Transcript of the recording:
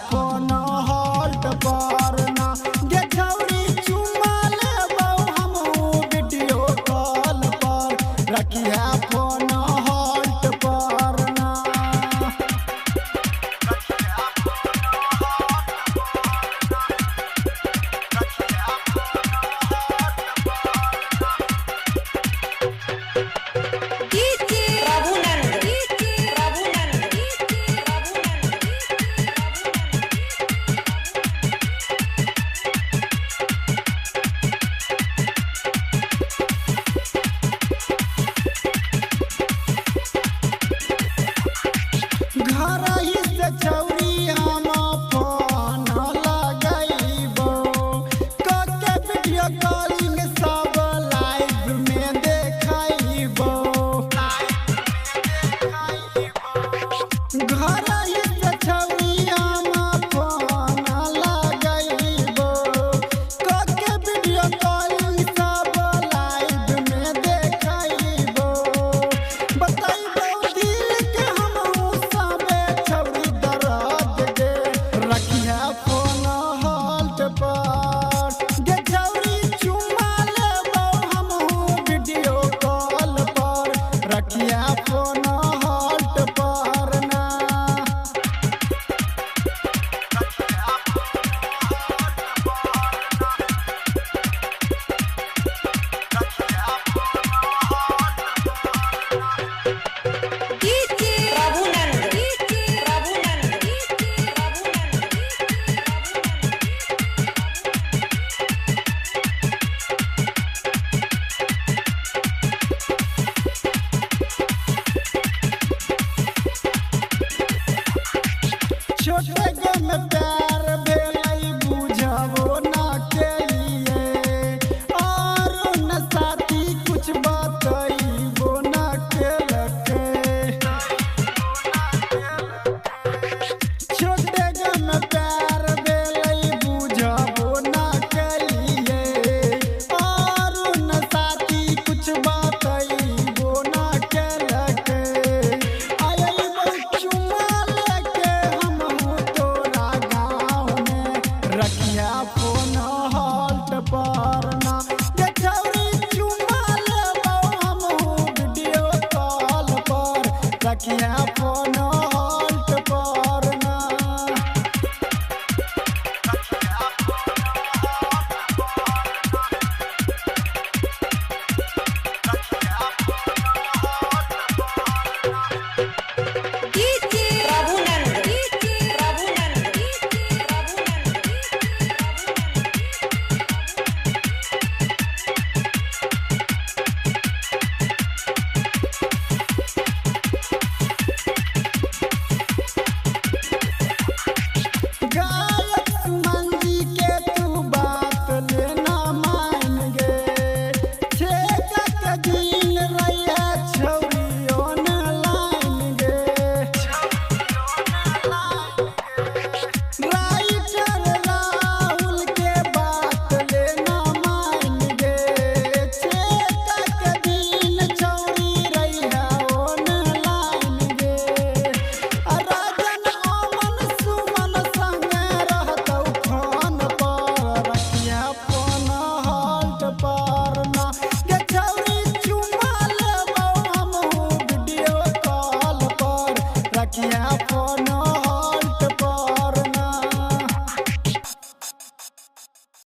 Phone halt पर ना गे छौरी चुमा लेबौ हम वीडियो कॉल पर रखिया फोन हॉल्ट पर ना। घर ही से छौरी हम फोन लगैबो कके वीडियो कॉलिंग सब लाइव में देखैबो। घर ही से छौरी हम फोन लगैबो कके वीडियो कॉलिंग सब लाइव में देखैबो। बताइबो दिल के हम सबे छौरी दर्द गे रखिया फोन हॉल्ट पर गे छौरी चुमा लेबौ हम वीडियो कॉल पर रखिया फोन हॉल्ट पर ना। छोटे गो में प्यार